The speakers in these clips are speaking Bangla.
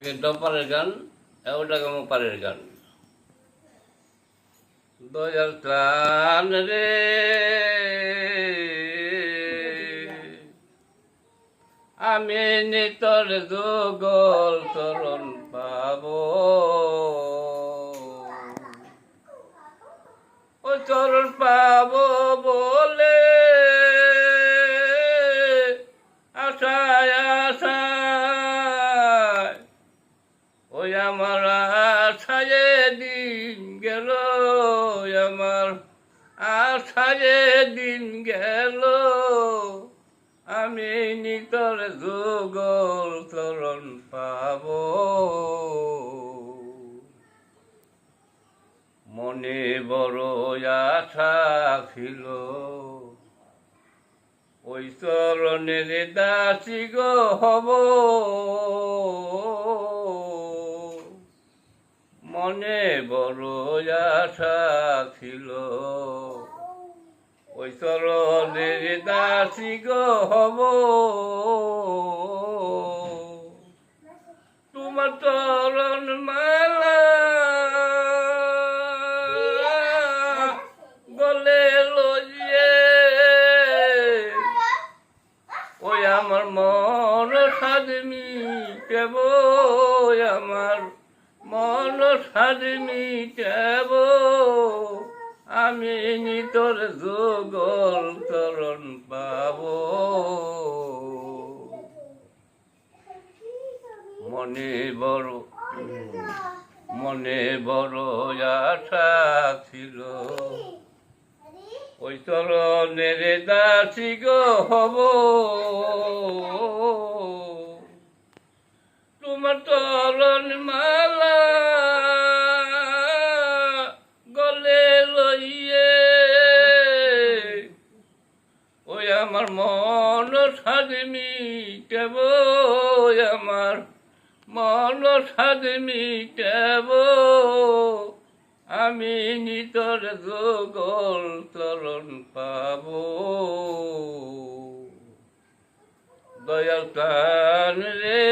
এটাও পারের গান, ওটা কেমন পারের গান। দয়াল প্রাণ রে আমি নিতর যুগল চরণ পাব, ও চরণ পাব বলে আশায় আশায় ওই আমার আশায় দিন গেল, আমার আশায় দিন গেল, আমি নিতর যুগল চরণ পাব। মনে বড় আশা ছিল ওই চরণের দাসী গো হব, মনে বড় আশা ছিল ওই চরণের দাসী গো হব। তোমার চরণ মালা গলে লইয়ে ওই আমার মন সাদমি কেব, আমার মন সাদমি কেব, আমি নিতর যুগল চরণ পাব। মনে বড় আশা ছিল ওই চরণের দাসী গো হব, তোমার চরণ মালা গলে লইয়ে ওই আমার মন সাদমি কেব, আমার মন সাদমি কেব, আমি নিতর যুগল চরণ পাব। দয়াল প্রাণ রে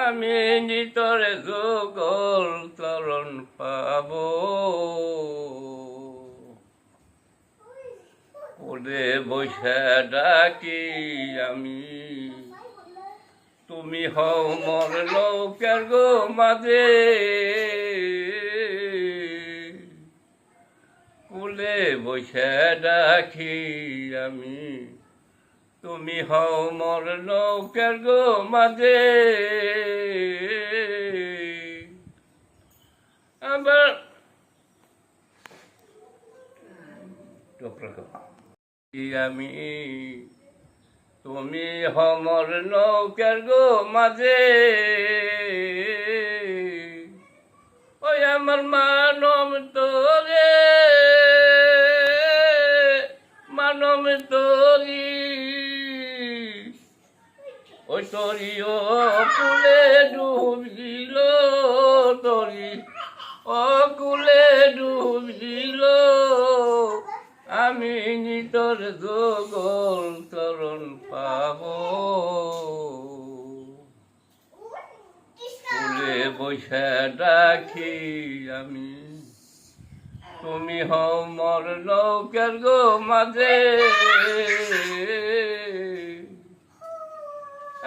আমি নিতর যুগল চরণ পাব। ওরে বৈশা ডাকি আমি তুমি হও মোর লোকের গো মাঝে, কুলে বৈশা ডাকি আমি তুমি হও মোর লোকের গো মাঝে। আবার আমি তুমি হমর নৌকার গো মাঝে, ওই আমার মানব তোরে মানব তোরি, ওই তরি ও কুলে ডুবিল, তরি ও কুলে ডুবিল, আমি নিতর যুগল চরণ পাব। কুলে বৈশা ডাকি আমি তুমি হও মোর নৌকার গো মাঝে,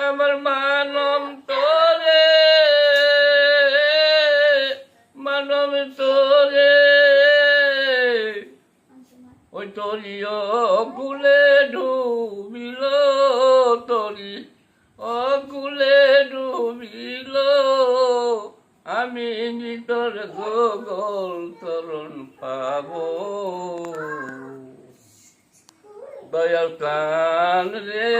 আমার মানব তোরে মানব তোরে, ওই তরিও কুলে ডুবিল, তরি ও কুলে ডুবিল, আমি নিতর যুগল চরণ পাব। দয়াল প্রাণ রে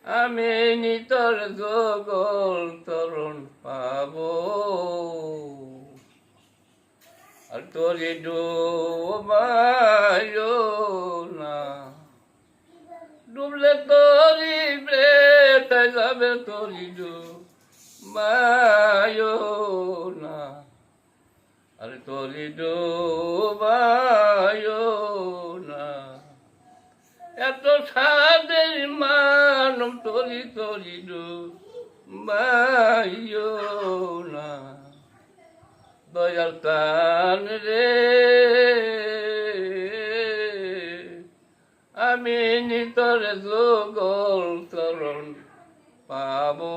আমি নিতর যুগল চরণ পাব। আর তরি ডুবায় না, ডুবলে তরি বেতে যাবে, তরি ডুবায় না, আরে তরি ডুবায় না, এত মানব তরি তরি মাইও না দয়াল প্রাণ রে আমি নিতরে যোগল চরণ পাবো